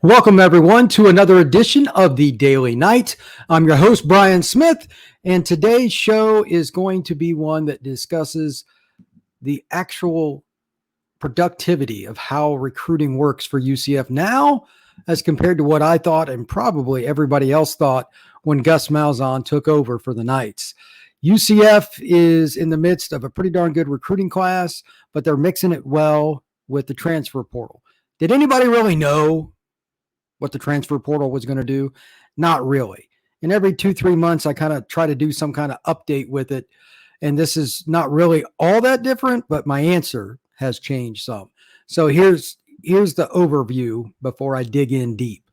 Welcome, everyone, to another edition of the Daily Night. I'm your host, Brian Smith, and today's show is going to be one that discusses the actual productivity of how recruiting works for UCF now as compared to what I thought and probably everybody else thought when Gus Malzahn took over for the Knights. UCF is in the midst of a pretty darn good recruiting class, but they're mixing it well with the transfer portal. Did anybody really know what the transfer portal was going to do? Not really. And every 2-3 months, I kind of try to do some kind of update with it. And this is not really all that different, but my answer has changed some. So here's the overview before I dig in deep.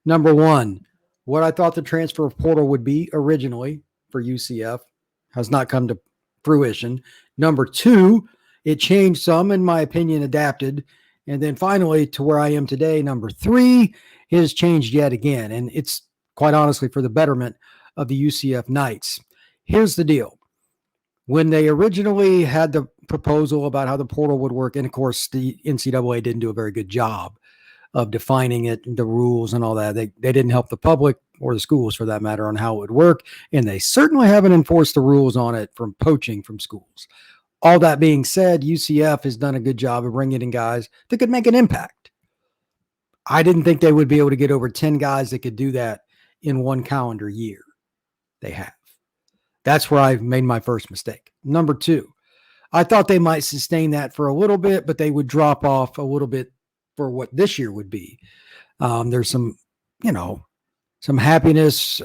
Number one, what I thought the transfer portal would be originally for UCF has not come to fruition. Number two, it changed some, in my opinion, adapted. And then finally, to where I am today, number three, it has changed yet again. And it's quite honestly for the betterment of the UCF Knights. Here's the deal. When they originally had the proposal about how the portal would work, and of course, the NCAA didn't do a very good job of defining it, the rules and all that. They didn't help the public or the schools, for that matter, on how it would work. And they certainly haven't enforced the rules on it from poaching from schools. All that being said, UCF has done a good job of bringing in guys that could make an impact. I didn't think they would be able to get over 10 guys that could do that in one calendar year. They have. That's where I've made my first mistake. Number two, I thought they might sustain that for a little bit, but they would drop off a little bit for what this year would be. There's some happiness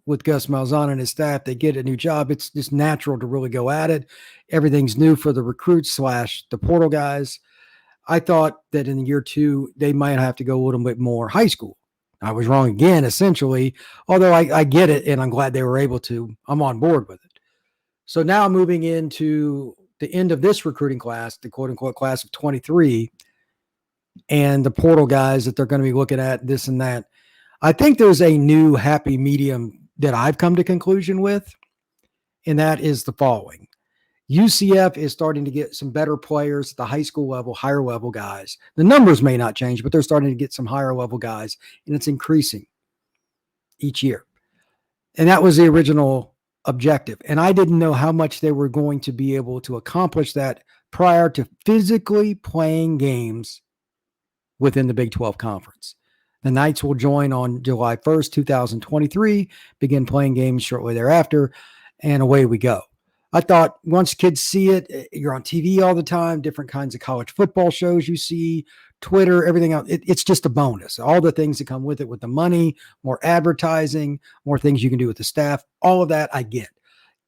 with Gus Malzahn and his staff. They get a new job. It's just natural to really go at it. Everything's new for the recruits / the portal guys. I thought that in year two, they might have to go a little bit more high school. I was wrong again, essentially, although I get it, and I'm glad they were able to. I'm on board with it. So now moving into the end of this recruiting class, the quote-unquote class of 23, and the portal guys that they're going to be looking at, this and that, I think there's a new happy medium that I've come to conclusion with, and that is the following. UCF is starting to get some better players at the high school level, higher level guys. The numbers may not change, but they're starting to get some higher level guys, and it's increasing each year. And that was the original objective. And I didn't know how much they were going to be able to accomplish that prior to physically playing games within the Big 12 conference. The Knights will join on July 1st, 2023, begin playing games shortly thereafter, and away we go. I thought once kids see it, you're on TV all the time, different kinds of college football shows you see, Twitter, everything else. It's just a bonus. All the things that come with it, with the money, more advertising, more things you can do with the staff, all of that I get.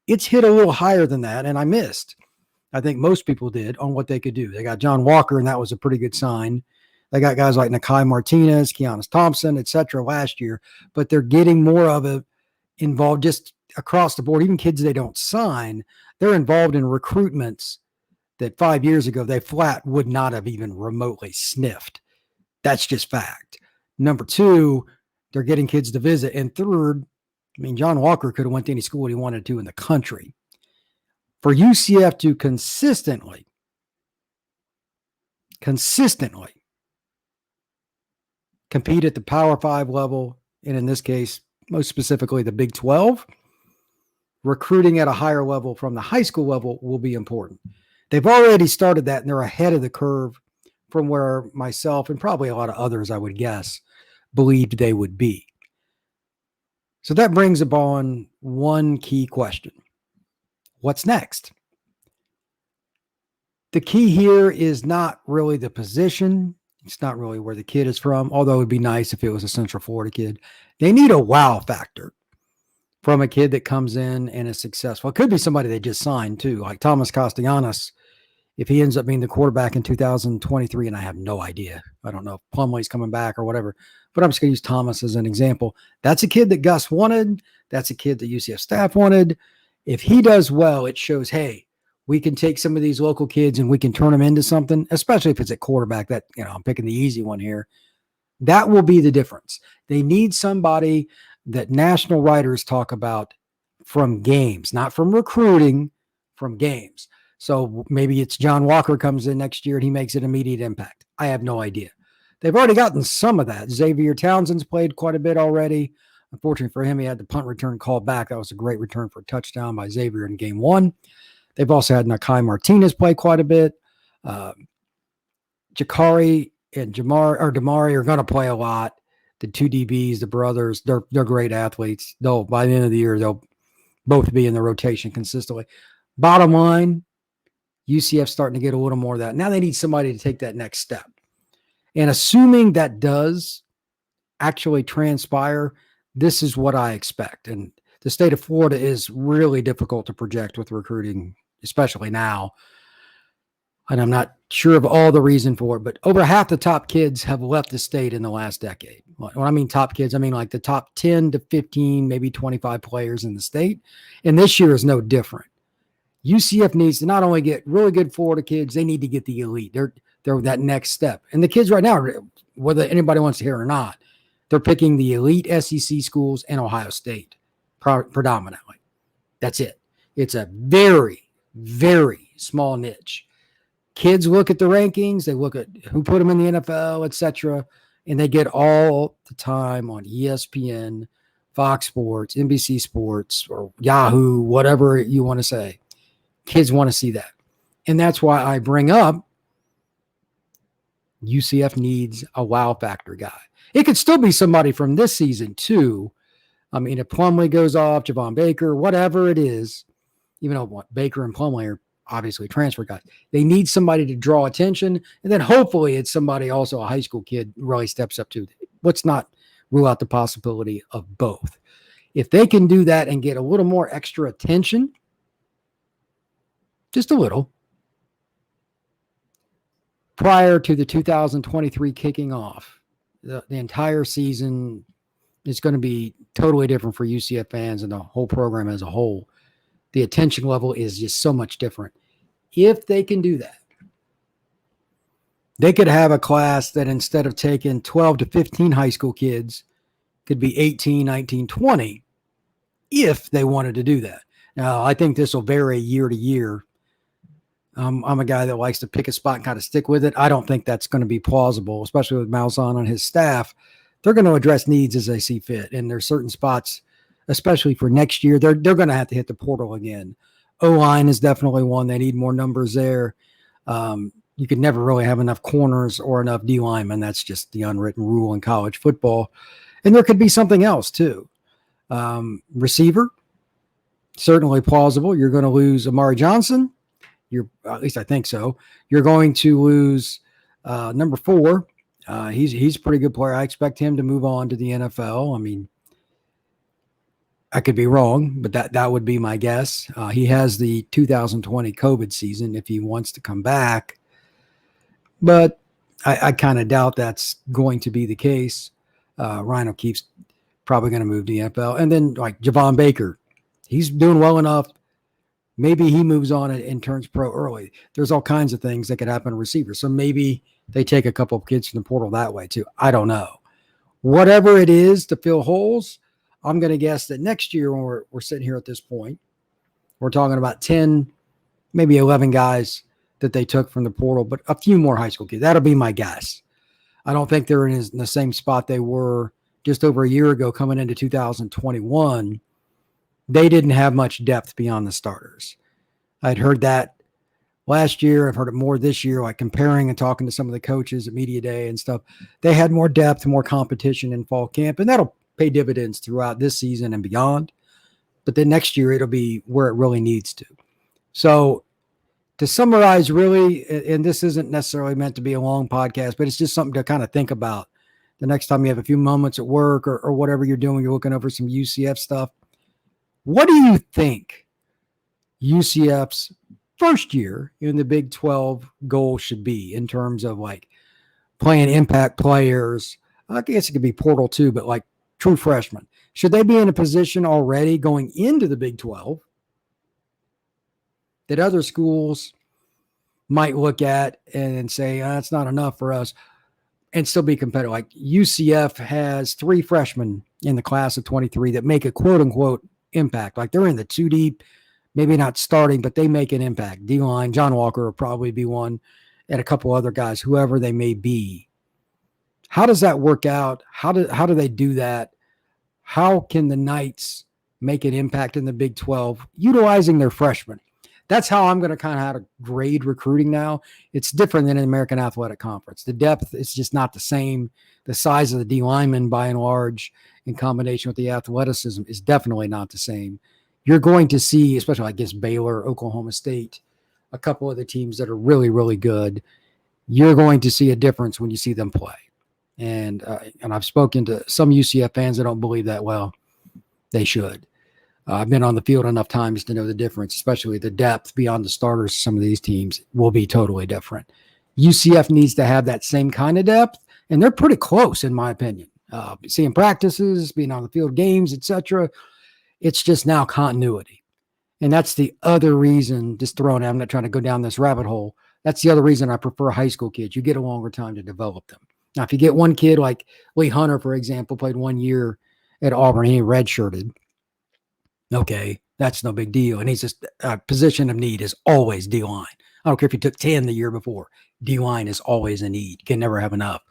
It's hit a little higher than that, and I missed. I think most people did on what they could do. They got John Walker, and that was a pretty good sign. They got guys like Nakai Martinez, Keanis Thompson, et cetera, last year, but they're getting more of it involved just across the board. Even kids they don't sign, they're involved in recruitments that 5 years ago they flat would not have even remotely sniffed. That's just fact. Number two, they're getting kids to visit. And third, John Walker could have went to any school he wanted to in the country. For UCF to consistently compete at the Power 5 level, and in this case, most specifically the Big 12, recruiting at a higher level from the high school level will be important. They've already started that, and they're ahead of the curve from where myself and probably a lot of others, I would guess, believed they would be. So that brings upon one key question. What's next? The key here is not really the position. It's not really where the kid is from, although it would be nice if it was a Central Florida kid. They need a wow factor from a kid that comes in and is successful. It could be somebody they just signed too, like Thomas Castellanos, if he ends up being the quarterback in 2023, and I have no idea. I don't know if Plumlee's coming back or whatever, but I'm just going to use Thomas as an example. That's a kid that Gus wanted. That's a kid that UCF staff wanted. If he does well, it shows, hey, we can take some of these local kids and we can turn them into something, especially if it's at quarterback. That, I'm picking the easy one here. That will be the difference. They need somebody that national writers talk about from games, not from recruiting, from games. So maybe it's John Walker comes in next year and he makes an immediate impact. I have no idea. They've already gotten some of that. Xavier Townsend's played quite a bit already. Unfortunately for him, he had the punt return called back. That was a great return for a touchdown by Xavier in game 1. They've also had Nakai Martinez play quite a bit. Jakari and Damari are going to play a lot. The 2 DBs, the brothers, they're great athletes. By the end of the year, they'll both be in the rotation consistently. Bottom line, UCF's starting to get a little more of that. Now they need somebody to take that next step. And assuming that does actually transpire, this is what I expect. And the state of Florida is really difficult to project with recruiting, especially now. And I'm not sure of all the reason for it, but over half the top kids have left the state in the last decade. When I mean top kids, I mean like the top 10 to 15, maybe 25 players in the state. And this year is no different. UCF needs to not only get really good Florida kids, they need to get the elite. They're that next step. And the kids right now, whether anybody wants to hear or not, they're picking the elite SEC schools and Ohio State predominantly. That's it. It's a very, very small niche. Kids look at the rankings, they look at who put them in the NFL, etc., and they get all the time on ESPN, Fox Sports, NBC Sports, or Yahoo, whatever you want to say. Kids want to see that. And that's why I bring up UCF needs a wow factor guy. It could still be somebody from this season, too. I mean, if Plumlee goes off, Javon Baker, whatever it is, even though Baker and Plumlee are obviously transfer guys, they need somebody to draw attention. And then hopefully it's somebody also, a high school kid, really steps up to. Let's not rule out the possibility of both. If they can do that and get a little more extra attention, just a little, prior to the 2023 kicking off, the entire season is going to be totally different for UCF fans and the whole program as a whole. The attention level is just so much different. If they can do that, they could have a class that instead of taking 12 to 15 high school kids, could be 18, 19, 20, if they wanted to do that. Now, I think this will vary year to year. I'm a guy that likes to pick a spot and kind of stick with it. I don't think that's going to be plausible, especially with Malzahn on his staff. They're going to address needs as they see fit. And there's certain spots, especially for next year, they're going to have to hit the portal again. O-line is definitely one. They need more numbers there. You could never really have enough corners or enough D linemen. That's just the unwritten rule in college football. And there could be something else too. Receiver, certainly plausible. You're going to lose Amari Johnson. At least I think so. You're going to lose number 4. He's a pretty good player. I expect him to move on to the NFL. I mean, I could be wrong, but that would be my guess. He has the 2020 COVID season if he wants to come back, but I kind of doubt that's going to be the case. Ryan O'Keefe's probably going to move to the NFL. And then like Javon Baker, he's doing well enough. Maybe he moves on and turns pro early. There's all kinds of things that could happen to receivers. So maybe they take a couple of kids from the portal that way too. I don't know. Whatever it is to fill holes, I'm going to guess that next year when we're sitting here at this point, we're talking about 10, maybe 11 guys that they took from the portal, but a few more high school kids. That'll be my guess. I don't think they're in the same spot they were just over a year ago coming into 2021. They didn't have much depth beyond the starters. I'd heard that last year. I've heard it more this year, like comparing and talking to some of the coaches at Media Day and stuff. They had more depth, more competition in fall camp, and that'll pay dividends throughout this season and beyond. But then next year, it'll be where it really needs to. So to summarize, really, and this isn't necessarily meant to be a long podcast, but it's just something to kind of think about the next time you have a few moments at work or whatever you're doing, you're looking over some UCF stuff. What do you think UCF's first year in the Big 12 goal should be in terms of like playing impact players? I guess it could be portal too, but like true freshmen. Should they be in a position already going into the Big 12 that other schools might look at and say, that's not enough for us, and still be competitive? Like UCF has 3 freshmen in the class of 23 that make a quote unquote impact. Like they're in the 2 deep, maybe not starting, but they make an impact. D-line, John Walker will probably be one, and a couple other guys, whoever they may be. How does that work out? How do they do that? How can the Knights make an impact in the Big 12 utilizing their freshmen? That's how I'm going to kind of how to grade recruiting now. It's different than an American Athletic Conference. The depth is just not the same. The size of the D linemen, by and large, in combination with the athleticism, is definitely not the same. You're going to see, especially against Baylor, Oklahoma State, a couple of the teams that are really, really good. You're going to see a difference when you see them play. And I've spoken to some UCF fans that don't believe that. Well, they should. I've been on the field enough times to know the difference, especially the depth beyond the starters. Some of these teams will be totally different. UCF needs to have that same kind of depth, and they're pretty close, in my opinion. Seeing practices, being on the field, games, etc. It's just now continuity. And that's the other reason, just throwing it, I'm not trying to go down this rabbit hole. That's the other reason I prefer high school kids. You get a longer time to develop them. Now, if you get one kid like Lee Hunter, for example, played 1 year at Auburn, he redshirted. Okay, that's no big deal. And he's just a position of need is always D line. I don't care if you took 10 the year before. D line is always a need. You can never have enough.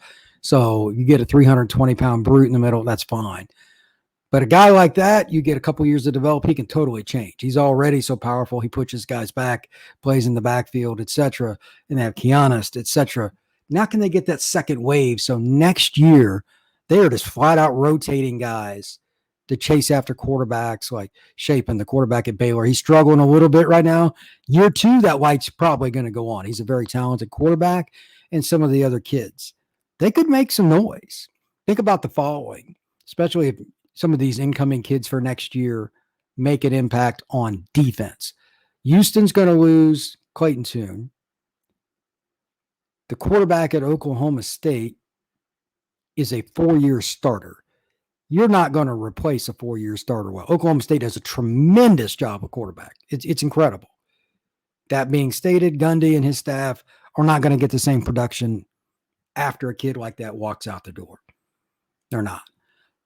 So you get a 320-pound brute in the middle, that's fine. But a guy like that, you get a couple years to develop, he can totally change. He's already so powerful. He pushes guys back, plays in the backfield, etc. And they have Keonest, etc. Now can they get that second wave? So next year, they are just flat out rotating guys to chase after quarterbacks like Shapen, the quarterback at Baylor. He's struggling a little bit right now. Year two, that White's probably going to go on. He's a very talented quarterback, and some of the other kids. They could make some noise. Think about the following, especially if some of these incoming kids for next year make an impact on defense. Houston's going to lose Clayton Tune. The quarterback at Oklahoma State is a 4-year starter. You're not going to replace a 4-year starter well. Oklahoma State does a tremendous job of quarterback. It's incredible. That being stated, Gundy and his staff are not going to get the same production after a kid like that walks out the door. They're not.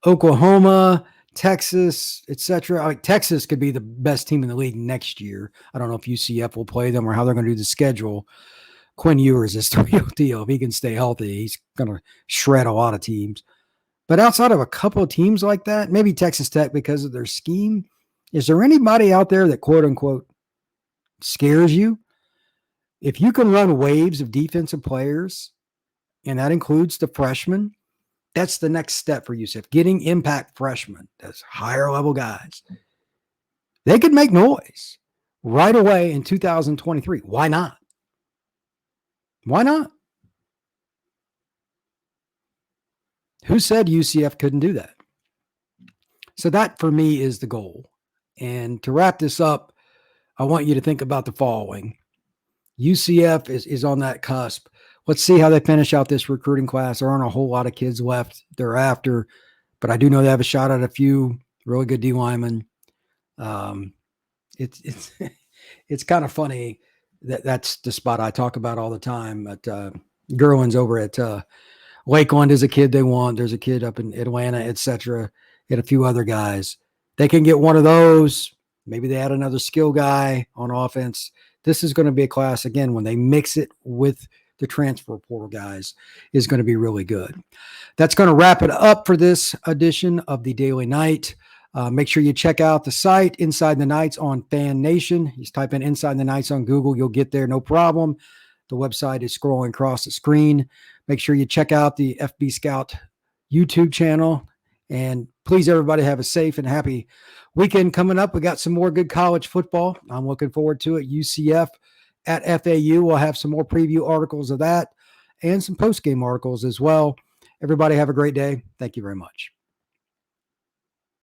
Oklahoma, Texas, etc. Texas could be the best team in the league next year. I don't know if UCF will play them or how they're going to do the schedule. Quinn Ewers is the real deal. If he can stay healthy, he's going to shred a lot of teams. But outside of a couple of teams like that, maybe Texas Tech because of their scheme, is there anybody out there that quote unquote scares you? If you can run waves of defensive players, and that includes the freshmen, that's the next step for UCF. Getting impact freshmen, that's higher level guys. They could make noise right away in 2023. Why not? Why not? Who said UCF couldn't do that? So that for me is the goal. And to wrap this up, I want you to think about the following. UCF is on that cusp. Let's see how they finish out this recruiting class. There aren't a whole lot of kids left thereafter, but I do know they have a shot at a few really good D linemen. It's it's kind of funny that that's the spot I talk about all the time. But Gerwin's over at Lakeland is a kid they want. There's a kid up in Atlanta, etc., and a few other guys. They can get one of those. Maybe they add another skill guy on offense. This is going to be a class, again, when they mix it with the transfer portal guys, is going to be really good. That's going to wrap it up for this edition of the Daily Knight. Make sure you check out the site, Inside the Knights on Fan Nation. You just type in Inside the Knights on Google. You'll get there, no problem. The website is scrolling across the screen. Make sure you check out the FB Scout YouTube channel. And please, everybody, have a safe and happy weekend coming up. We got some more good college football. I'm looking forward to it. UCF at FAU. We'll have some more preview articles of that and some post-game articles as well. Everybody have a great day. Thank you very much.